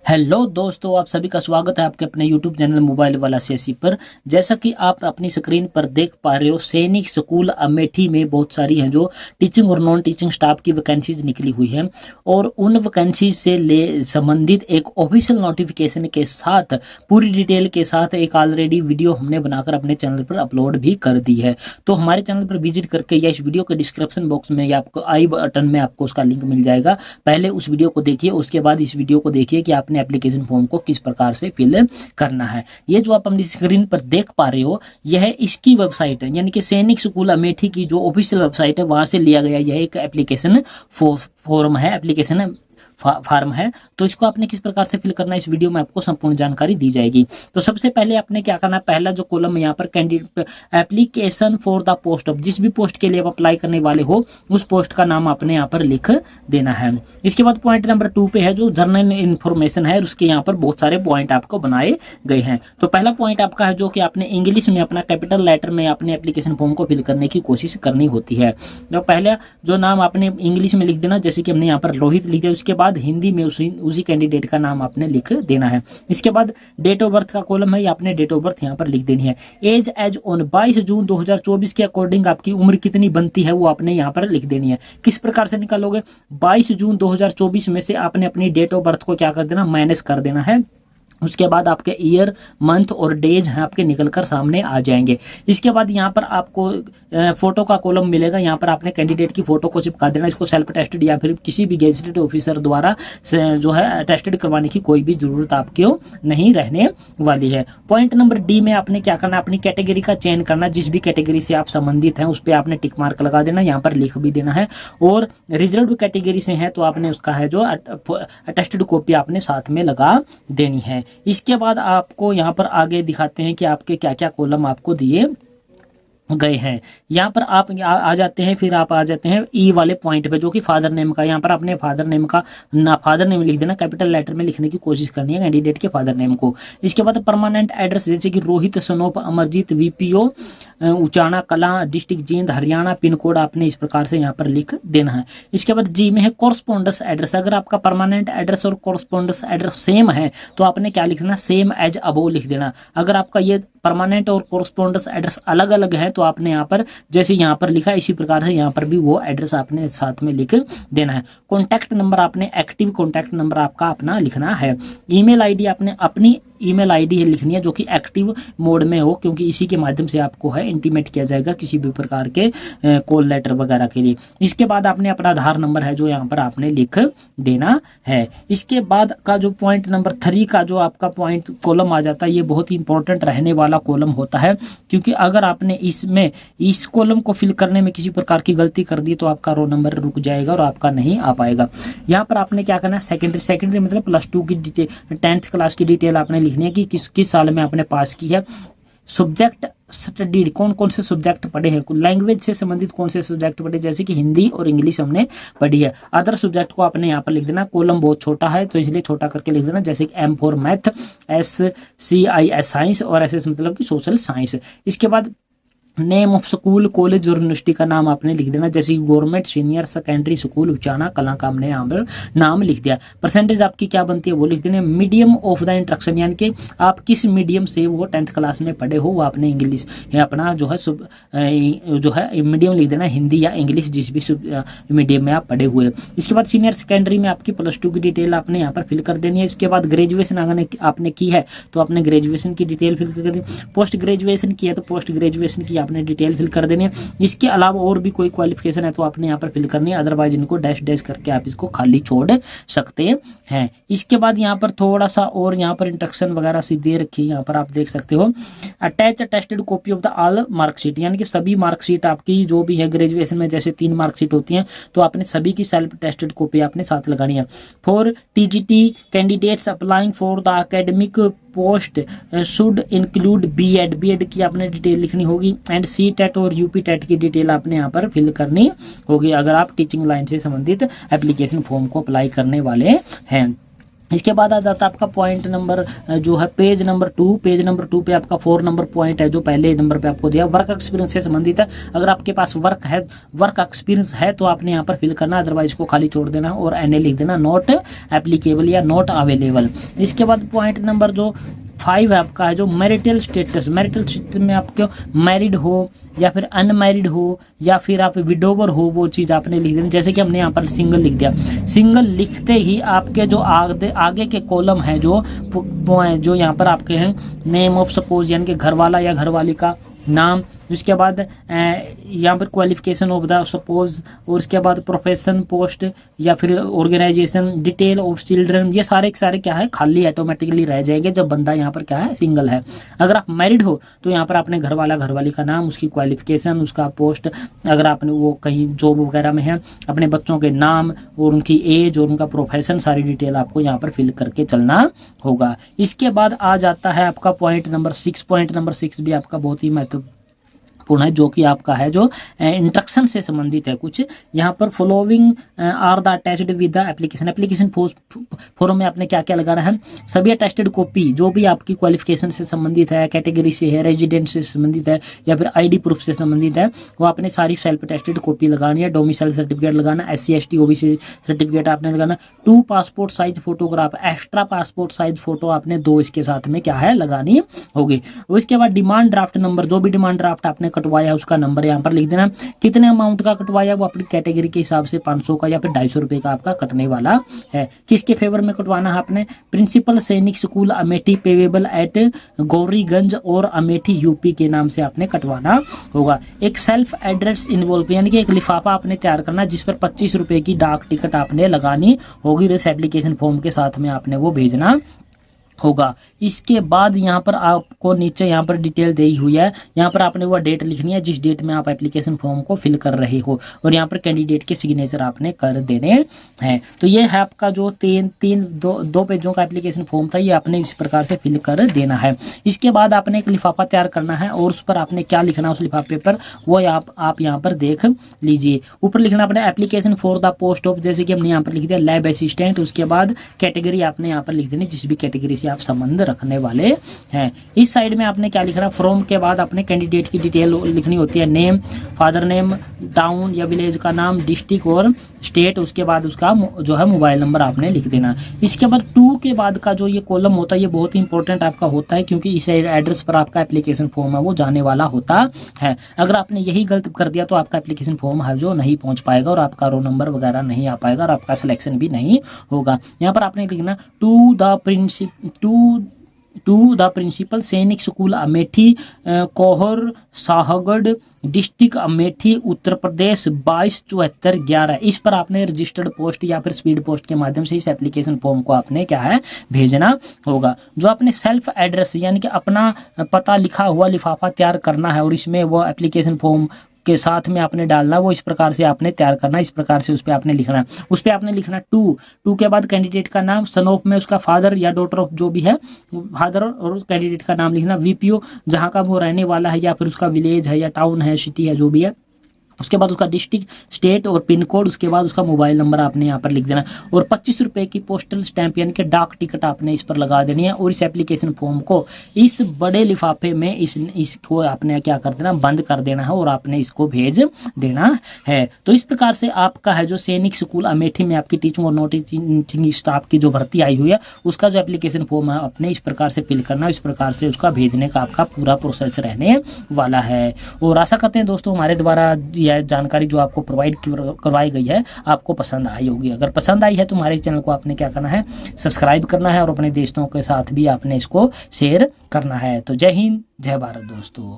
Hello दोस्तों, आप सभी का स्वागत है आपके अपने YouTube चैनल मोबाइल वाला सीएससी पर। जैसा कि आप अपनी स्क्रीन पर देख पा रहे हो, सैनिक स्कूल अमेठी में बहुत सारी हैं जो टीचिंग और नॉन टीचिंग स्टाफ की वैकेंसीज निकली हुई हैं और उन वैकेंसीज से ले संबंधित एक ऑफिशियल नोटिफिकेशन के साथ पूरी डिटेल के साथ एक ऑलरेडी वीडियो हमने बनाकर अपने चैनल पर अपलोड भी कर दी है। तो हमारे चैनल पर विजिट करके या इस वीडियो के डिस्क्रिप्शन बॉक्स में या आपको आई बटन में आपको उसका लिंक मिल जाएगा। पहले उस वीडियो को देखिए, उसके बाद इस वीडियो को देखिए कि आपने एप्लीकेशन फॉर्म को किस प्रकार से फिल करना है। ये जो आप अपनी स्क्रीन पर देख पा रहे हो, यह इसकी वेबसाइट है, यानी कि सैनिक स्कूल अमेठी की जो ऑफिशियल वेबसाइट है वहां से लिया गया यह एक एप्लीकेशन फॉर्म है, एप्लीकेशन फार्म है। तो इसको आपने किस प्रकार से फिल करना है, इस वीडियो में आपको संपूर्ण जानकारी दी जाएगी। तो सबसे पहले आपने क्या करना है, पहला जो कॉलम है यहाँ पर candidate application for the post of, जिस भी पोस्ट के लिए आप अप्लाई करने वाले हो उस पोस्ट का नाम आपने यहाँ पर लिख देना है। इसके बाद पॉइंट नंबर 2 पे है जो जनरल इन्फॉर्मेशन है, उसके यहाँ पर बहुत सारे पॉइंट आपको बनाए गए हैं। तो पहला पॉइंट आपका है जो कि आपने इंग्लिश में अपना कैपिटल लेटर में अपने एप्लीकेशन फॉर्म को फिल करने की कोशिश करनी होती है। तो पहला जो नाम आपने इंग्लिश में लिख देना, जैसे कि हमने यहाँ पर रोहित लिख दिया, उसके बाद हिंदी में उसी कैंडिडेट का नाम आपने लिख देना है। इसके बाद डेट ऑफ बर्थ का कॉलम है, आपने डेट ऑफ बर्थ यहाँ पर लिख देनी है। एज ऑन 22 जून 2024 के अकॉर्डिंग आपकी उम्र कितनी बनती है वो आपने यहाँ पर लिख देनी है। किस प्रकार से निकालोगे, 22 जून 2024 में से आपने अपनी डेट ऑफ बर्थ को क्या कर देना, माइनस कर देना है। उसके बाद आपके ईयर, मंथ और डेज हैं आपके निकलकर सामने आ जाएंगे। इसके बाद यहाँ पर आपको फोटो का कॉलम मिलेगा, यहाँ पर आपने कैंडिडेट की फोटो को चिपका देना। इसको सेल्फ टेस्टेड या फिर किसी भी गेजेटेड ऑफिसर द्वारा जो है टेस्टेड करवाने की कोई भी जरूरत आपको नहीं रहने वाली है। पॉइंट नंबर डी में आपने क्या करना, अपनी कैटेगरी का चयन करना। जिस भी कैटेगरी से आप संबंधित हैं उस पर आपने टिक मार्क लगा देना, यहाँ पर लिख भी देना है। और रिजर्व कैटेगरी से है तो आपने उसका है जो अटेस्टेड कॉपी आपने साथ में लगा देनी है। इसके बाद आपको यहाँ पर आगे दिखाते हैं कि आपके क्या क्या कॉलम आपको दिए गए हैं। यहाँ पर आप आ जाते हैं, फिर आप आ जाते हैं ई वाले पॉइंट पे जो कि फादर नेम का। यहाँ पर अपने फादर नेम का फादर नेम लिख देना, कैपिटल लेटर में लिखने की कोशिश करनी है कैंडिडेट के फादर नेम को। इसके बाद परमानेंट एड्रेस जैसे कि रोहित सनोप अमरजीत वीपीओ उचाना कला district Jind Haryana pin code आपने इस प्रकार से यहाँ पर लिख देना है। इसके बाद जी में है कोरस्पोंडेंस एड्रेस। अगर आपका परमानेंट एड्रेस और कोरस्पोंडेंस एड्रेस सेम है तो आपने क्या लिखना, सेम एज अबो लिख देना। अगर आपका ये परमानेंट और कोरस्पोंडेंस एड्रेस अलग अलग है तो आपने यहाँ पर जैसे यहाँ पर लिखा इसी प्रकार से यहाँ पर भी वो एड्रेस आपने साथ में लिख देना है। कॉन्टैक्ट नंबर आपने एक्टिव कॉन्टैक्ट नंबर आपका अपना लिखना है। ईमेल आईडी आपने अपनी ईमेल आईडी लिखनी है जो कि एक्टिव मोड में हो, क्योंकि इसी के माध्यम से आपको है इंटीमेट किया जाएगा किसी भी प्रकार के कॉल लेटर वगैरह के लिए। इसके बाद आपने अपना आधार नंबर है जो यहाँ पर आपने लिख देना है। इसके बाद का जो पॉइंट नंबर 3 का जो आपका पॉइंट कॉलम आ जाता है, ये बहुत ही इंपॉर्टेंट रहने वाला कॉलम होता है, क्योंकि अगर आपने इसमें इस कॉलम को फिल करने में किसी प्रकार की गलती कर दी तो आपका रोल नंबर रुक जाएगा और आपका नहीं आ पाएगा। यहाँ पर आपने क्या करना है, सेकेंडरी मतलब +2 की डिटेल, 10th क्लास की डिटेल आपने लिखनी है कि किस साल में आपने पास की है। सब्जेक्ट स्टडीड, कौन कौन से सब्जेक्ट पढ़े हैं, लैंग्वेज से संबंधित कौन से सब्जेक्ट पढ़े, जैसे कि हिंदी और इंग्लिश हमने पढ़ी है। अदर सब्जेक्ट को आपने यहाँ पर लिख देना। कॉलम बहुत छोटा है तो इसलिए छोटा करके लिख देना, जैसे कि M for math, SCIS science और SS मतलब कि सोशल साइंस। इसके बाद नेम ऑफ स्कूल, कॉलेज और यूनिवर्सिटी का नाम आपने लिख देना, जैसे government senior secondary school Uchana कला का हमने यहाँ पर नाम लिख दिया। परसेंटेज आपकी क्या बनती है वो लिख देना। मीडियम ऑफ द इंस्ट्रक्शन, यानी कि आप किस मीडियम से वो 10th क्लास में पढ़े हो वो आपने इंग्लिश या अपना जो है मीडियम लिख देना, हिंदी या इंग्लिश जिस भी मीडियम में आप पढ़े हुए। इसके बाद सीनियर सेकेंडरी में आपकी +2 की डिटेल आपने यहाँ पर फिल कर देनी है। इसके बाद ग्रेजुएशन अगर आपने की है तो आपने ग्रेजुएशन की डिटेल फिल कर देनी। पोस्ट ग्रेजुएशन की है तो पोस्ट ग्रेजुएशन की आपने डिटेल फिल कर देनी है। इसके अलावा और भी कोई क्वालिफिकेशन है तो आपने यहाँ पर फिल करनी है, अदरवाइज इनको डैश डैश करके आप इसको खाली छोड़ सकते हैं। इसके बाद यहाँ पर थोड़ा सा और यहाँ पर इंस्ट्रक्शन वगैरह सी दे रखी है, यहाँ पर आप देख सकते हो। Attach attested copy of the all marksheet, यानी कि सभी मार्कशीट आपकी जो भी है ग्रेजुएशन में जैसे 3 मार्कशीट होती हैं तो आपने सभी की सेल्फ टेस्टेड कॉपी आपने साथ लगानी है। For TGT candidates applying for the academic post should include BEd की आपने डिटेल लिखनी होगी एंड CTET और UP-TET की डिटेल आपने यहाँ पर फिल करनी होगी अगर आप टीचिंग लाइन से संबंधित एप्लीकेशन फॉर्म को अप्लाई करने वाले हैं। इसके बाद आ जाता है आपका पॉइंट नंबर जो है पेज नंबर 2। पेज नंबर 2 पे आपका 4 नंबर पॉइंट है जो पहले नंबर पे आपको दिया, वर्क एक्सपीरियंस से संबंधित है। अगर आपके पास वर्क एक्सपीरियंस है तो आपने यहाँ पर फिल करना, अदरवाइज को खाली छोड़ देना और एनए लिख देना, नॉट एप्लीकेबल या नॉट अवेलेबल। इसके बाद पॉइंट नंबर जो 5 है आपका है जो मैरिटल स्टेटस। मैरिटल स्टेटस में आपको मैरिड हो या फिर अनमैरिड हो या फिर आप विडोवर हो, वो चीज़ आपने लिख देनी। जैसे कि हमने यहाँ पर सिंगल लिख दिया, सिंगल लिखते ही आपके जो आगे के कॉलम है जो यहाँ पर आपके हैं नेम ऑफ सपोज यानी कि घरवाला या घरवाली का नाम, उसके बाद यहाँ पर क्वालिफिकेशन ऑफ द सपोज, और उसके बाद प्रोफेशन, पोस्ट या फिर ऑर्गेनाइजेशन, डिटेल ऑफ चिल्ड्रन, ये सारे के सारे क्या है खाली ऑटोमेटिकली रह जाएंगे जब बंदा यहाँ पर क्या है सिंगल है। अगर आप मैरिड हो तो यहाँ पर आपने घरवाला घरवाली का नाम, उसकी क्वालिफिकेशन, उसका पोस्ट, अगर आपने वो कहीं जॉब वगैरह में है, अपने बच्चों के नाम और उनकी एज और उनका प्रोफेशन, सारी डिटेल आपको यहाँ पर फिल करके चलना होगा। इसके बाद आ जाता है आपका पॉइंट नंबर 6। पॉइंट नंबर 6 भी आपका बहुत ही महत्वपूर्ण है जो कि आपका है जो इंस्ट्रक्शन से संबंधित है कुछ। यहाँ पर following are the attached with the application. Application form में आपने क्या क्या लगाना है, सभी अटेस्टेड कॉपी जो भी आपकी क्वालिफिकेशन से संबंधित है, कैटेगरी से है, रेजिडेंट से संबंधित है या फिर आईडी प्रूफ से संबंधित है, वो आपने सारी सेल्फ अटेस्टेड कॉपी लगानी है। डोमिसाइल सर्टिफिकेट लगाना, SC ST OBC सर्टिफिकेट आपने लगाना, 2 passport size photograph, extra passport size photo आपने 2 इसके साथ में क्या है लगानी होगी। उसके बाद डिमांड ड्राफ्ट नंबर, जो भी डिमांड ड्राफ्ट आपने कटवाया उसका नंबर यहाँ पर लिख देना। कितने अमाउंट का कटवाया वो अपनी कैटेगरी के हिसाब से 500 का या फिर 250 रुपए का आपका कटने वाला है। किसके फेवर में कटवाना है आपने, प्रिंसिपल सैनिक स्कूल अमेठी पेवेबल एट गौरीगंज और अमेठी यूपी के नाम से आपने कटवाना होगा। एक सेल्फ एड्रेस इन्वॉल्व यानी कि एक लिफाफा आपने तैयार करना जिस पर 25 रुपए की डाक टिकट आपने लगानी होगी। इस एप्लीकेशन फॉर्म के साथ में आपने वो भेजना होगा। इसके बाद यहाँ पर आपको नीचे यहाँ पर डिटेल दी हुई है, यहाँ पर आपने वो डेट लिखनी है जिस डेट में आप एप्लीकेशन फॉर्म को फिल कर रहे हो और यहाँ पर कैंडिडेट के सिग्नेचर आपने कर देने हैं। तो ये है आपका जो दो पेजों का एप्लीकेशन फॉर्म था, ये आपने इस प्रकार से फिल कर देना है। इसके बाद आपने एक लिफाफा तैयार करना है और उस पर आपने क्या लिखना है उस लिफाफे पर वो आप यहाँ पर देख लीजिए। ऊपर लिखना अपने application for the post of, जैसे कि हमने यहाँ पर लिख दिया लैब असिस्टेंट। उसके बाद कैटेगरी आपने यहाँ पर लिख देनी जिस भी कैटेगरी से आप संबंध रखने वाले हैं। इस साइड में आपने क्या लिखना, फ्रॉम के बाद अपने कैंडिडेट की डिटेल लिखनी होती है, नेम, फादर नेम, टाउन या विलेज का नाम, डिस्ट्रिक्ट और स्टेट, उसके बाद उसका जो है मोबाइल नंबर आपने लिख देना। इसके बाद 2 के बाद का जो ये कॉलम होता है ये बहुत ही इंपॉर्टेंट आपका होता है क्योंकि इस एड्रेस पर आपका एप्लीकेशन फॉर्म है वो जाने वाला होता है। अगर आपने यही गलत कर दिया तो आपका एप्लीकेशन फॉर्म है जो नहीं पहुंच पाएगा और आपका रोल नंबर वगैरह नहीं आ पाएगा और आपका सिलेक्शन भी नहीं होगा। यहाँ पर आपने लिखना टू द प्रिंसिपल सैनिक स्कूल अमेठी कोहर साहगढ़ डिस्ट्रिक्ट अमेठी उत्तर प्रदेश 227411। इस पर आपने रजिस्टर्ड पोस्ट या फिर स्पीड पोस्ट के माध्यम से इस एप्लीकेशन फॉर्म को आपने क्या है भेजना होगा। जो आपने सेल्फ एड्रेस यानी कि अपना पता लिखा हुआ लिफाफा तैयार करना है और इसमें वो एप्लीकेशन फॉर्म के साथ में आपने डालना, वो इस प्रकार से आपने तैयार करना, इस प्रकार से उस पर आपने लिखना। उस पर आपने लिखना 2 के बाद कैंडिडेट का नाम, सन ऑफ में उसका फादर या डॉटर ऑफ जो भी है फादर और कैंडिडेट का नाम लिखना, VPO जहाँ का वो रहने वाला है या फिर उसका विलेज है या टाउन है सिटी है जो भी है, उसके बाद उसका डिस्ट्रिक्ट, स्टेट और पिन कोड, उसके बाद उसका मोबाइल नंबर आपने यहाँ पर लिख देना और 25 रुपए की पोस्टल स्टैंप यानी कि डाक टिकट आपने इस पर लगा देनी है। और इस एप्लीकेशन फॉर्म को इस बड़े लिफाफे में इसको आपने क्या कर देना, बंद कर देना है और आपने इसको भेज देना है। तो इस प्रकार से आपका है जो सैनिक स्कूल अमेठी में आपकी टीचिंग और नॉन टीचिंग स्टाफ की जो भर्ती आई हुई है उसका जो एप्लीकेशन फॉर्म है आपने इस प्रकार से फिल करना, इस प्रकार से उसका भेजने का आपका पूरा प्रोसेस रहने वाला है। और आशा करते हैं दोस्तों हमारे द्वारा जानकारी जो आपको प्रोवाइड करवाई गई है आपको पसंद आई होगी। अगर पसंद आई है तो हमारे चैनल को आपने क्या करना है, सब्सक्राइब करना है और अपने दोस्तों के साथ भी आपने इसको शेयर करना है। तो जय हिंद, जय भारत दोस्तों।